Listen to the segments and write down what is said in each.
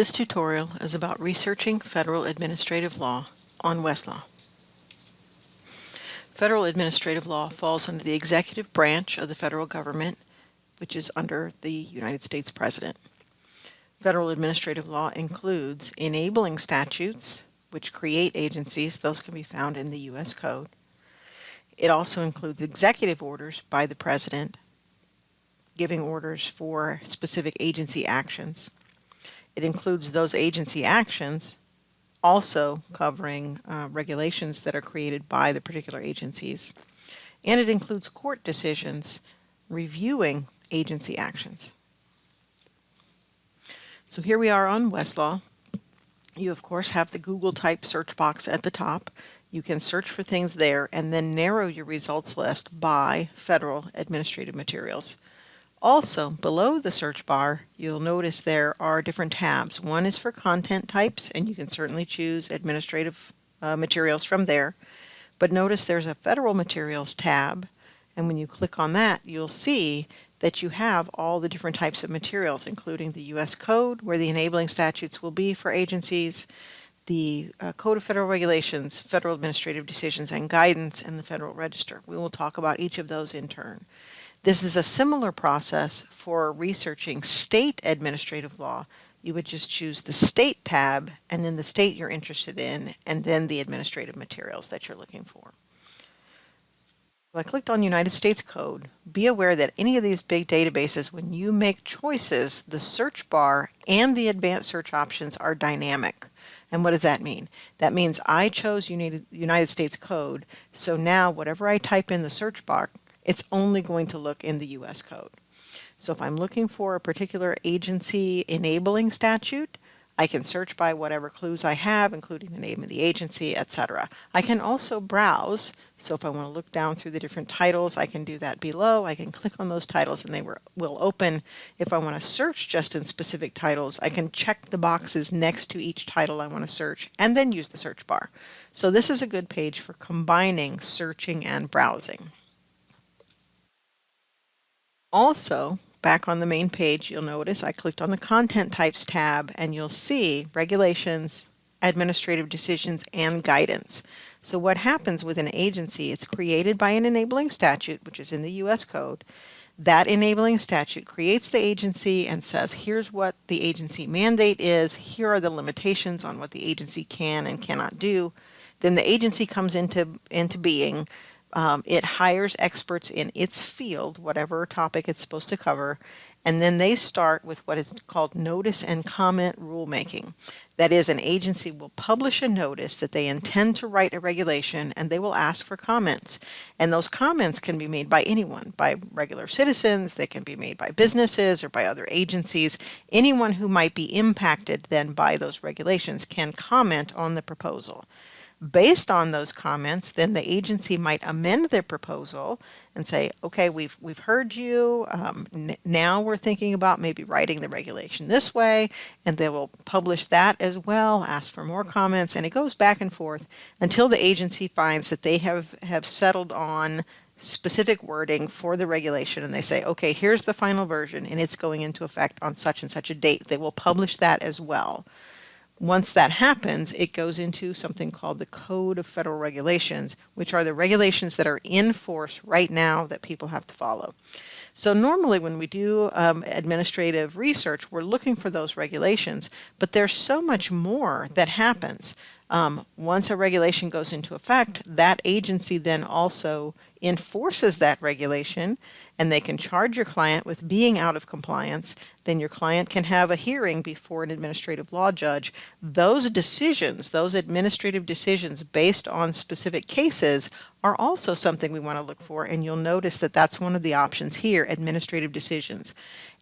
This tutorial is about researching federal administrative law on Westlaw. Federal administrative law falls under the executive branch of the federal government, which is under the United States President. Federal administrative law includes enabling statutes, which create agencies. Those can be found in the U.S. Code. It also includes executive orders by the President, giving orders for specific agency actions. It includes those agency actions also covering regulations that are created by the particular agencies. And it includes court decisions reviewing agency actions. So here we are on Westlaw. You, of course, have the Google type search box at the top. You can search for things there and then narrow your results list by federal administrative materials. Also, below the search bar, you'll notice there are different tabs. One is for content types, and you can certainly choose administrative materials from there. But notice there's a federal materials tab, and when you click on that, you'll see that you have all the different types of materials, including the U.S. Code, where the enabling statutes will be for agencies, the Code of Federal Regulations, Federal Administrative Decisions and Guidance, and the Federal Register. We will talk about each of those in turn. This is a similar process for researching state administrative law. You would just choose the state tab and then the state you're interested in and then the administrative materials that you're looking for. So I clicked on United States Code. Be aware that any of these big databases, when you make choices, the search bar and the advanced search options are dynamic. And what does that mean? That means I chose United States Code, so now whatever I type in the search bar, it's only going to look in the U.S. Code. So if I'm looking for a particular agency enabling statute, I can search by whatever clues I have, including the name of the agency, etc. I can also browse, so if I want to look down through the different titles, I can do that below. I can click on those titles and they will open. If I want to search just in specific titles, I can check the boxes next to each title I want to search and then use the search bar. So this is a good page for combining searching and browsing. Also, back on the main page, you'll notice I clicked on the Content Types tab and you'll see Regulations, Administrative Decisions, and Guidance. So what happens with an agency, it's created by an enabling statute, which is in the U.S. Code. That enabling statute creates the agency and says, here's what the agency mandate is, here are the limitations on what the agency can and cannot do. Then the agency comes into being. It hires experts in its field, whatever topic it's supposed to cover, and then they start with what is called notice and comment rulemaking. That is, an agency will publish a notice that they intend to write a regulation, and they will ask for comments. And those comments can be made by anyone, by regular citizens, they can be made by businesses or by other agencies. Anyone who might be impacted then by those regulations can comment on the proposal. Based on those comments, then the agency might amend their proposal and say, okay, we've heard you, now we're thinking about maybe writing the regulation this way, and they will publish that as well, ask for more comments, and it goes back and forth until the agency finds that they have settled on specific wording for the regulation, and they say, okay, here's the final version, and it's going into effect on such and such a date. They will publish that as well. Once that happens, it goes into something called the Code of Federal Regulations, which are the regulations that are in force right now that people have to follow. So normally when we do administrative research, we're looking for those regulations, but there's so much more that happens. Once a regulation goes into effect, that agency then also enforces that regulation, and they can charge your client with being out of compliance. Then your client can have a hearing before an administrative law judge. Those decisions, those administrative decisions based on specific cases, are also something we want to look for, and you'll notice that that's one of the options here, administrative decisions.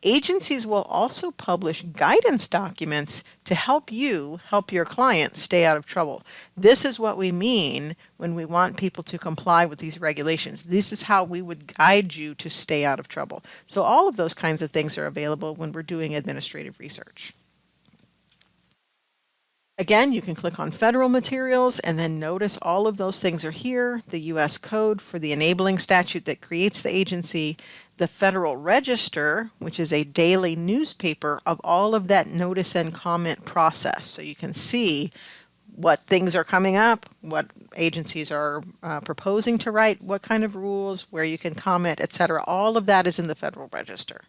Agencies will also publish guidance documents to help you help your client stay out of trouble. This is what we mean when we want people to comply with these regulations. This is how we would guide you to stay out of trouble. So all of those kinds of things are available when we're doing administrative research. Again, you can click on federal materials and then notice all of those things are here. The U.S. code for the enabling statute that creates the agency, the Federal Register, which is a daily newspaper of all of that notice and comment process. So you can see what things are coming up, what agencies are proposing to write, what kind of rules, where you can comment, etc. All of that is in the Federal Register.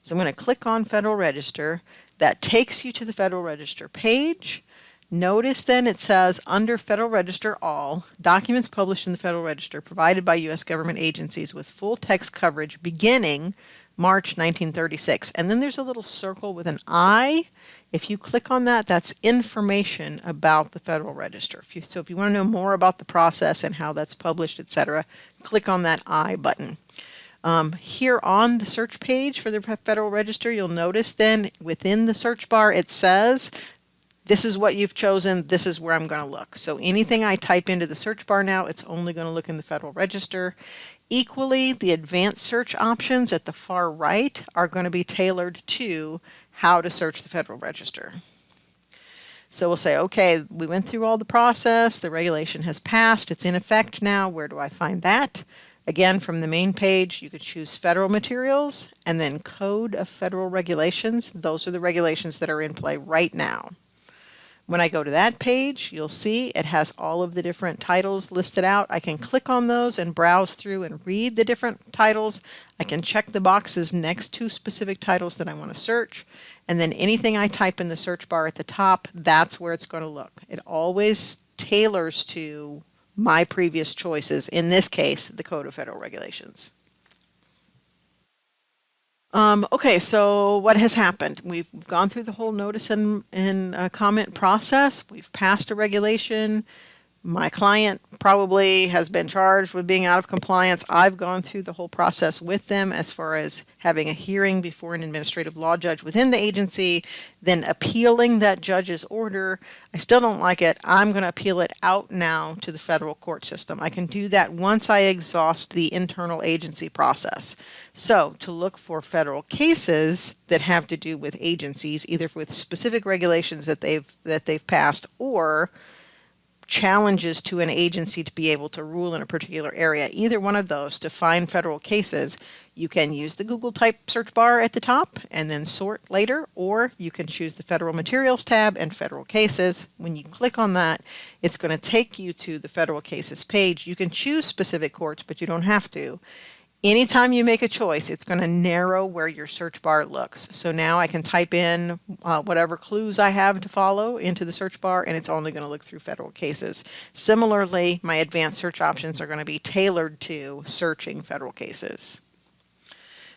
So I'm going to click on Federal Register. That takes you to the Federal Register page. Notice then it says under Federal Register All, documents published in the Federal Register provided by U.S. government agencies with full text coverage beginning March 1936. And then there's a little circle with an I. If you click on that, that's information about the Federal Register. So if you want to know more about the process and how that's published, etc., click on that I button. Here on the search page for the Federal Register, you'll notice then within the search bar it says, this is what you've chosen, this is where I'm going to look. So anything I type into the search bar now, it's only going to look in the Federal Register. Equally, the advanced search options at the far right are going to be tailored to how to search the Federal Register. So we'll say, okay, we went through all the process, the regulation has passed, it's in effect now, where do I find that? Again, from the main page, you could choose Federal Materials and then Code of Federal Regulations. Those are the regulations that are in play right now. When I go to that page, you'll see it has all of the different titles listed out. I can click on those and browse through and read the different titles. I can check the boxes next to specific titles that I want to search. And then anything I type in the search bar at the top, that's where it's going to look. It always tailors to my previous choices, in this case, the Code of Federal Regulations. Okay, so what has happened? We've gone through the whole notice and comment process. We've passed a regulation. My client probably has been charged with being out of compliance. I've gone through the whole process with them as far as having a hearing before an administrative law judge within the agency, then appealing that judge's order. I still don't like it. I'm going to appeal it out now to the federal court system. I can do that once I exhaust the internal agency process. So to look for federal cases that have to do with agencies, either with specific regulations that they've passed or challenges to an agency to be able to rule in a particular area, either one of those, to find federal cases, you can use the Google type search bar at the top and then sort later, or you can choose the Federal Materials tab and Federal Cases. When you click on that, it's going to take you to the Federal Cases page. You can choose specific courts, but you don't have to. Anytime you make a choice, it's going to narrow where your search bar looks. So now I can type in whatever clues I have to follow into the search bar, and it's only going to look through federal cases. Similarly, my advanced search options are going to be tailored to searching federal cases.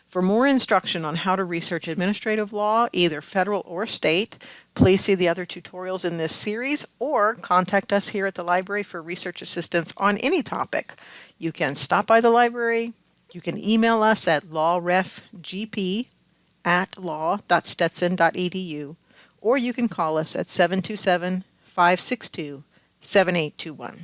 For more instruction on how to research administrative law, either federal or state, please see the other tutorials in this series or contact us here at the library for research assistance on any topic. You can stop by the library. You can email us at lawrefgp@law.stetson.edu, or you can call us at 727-562-7821.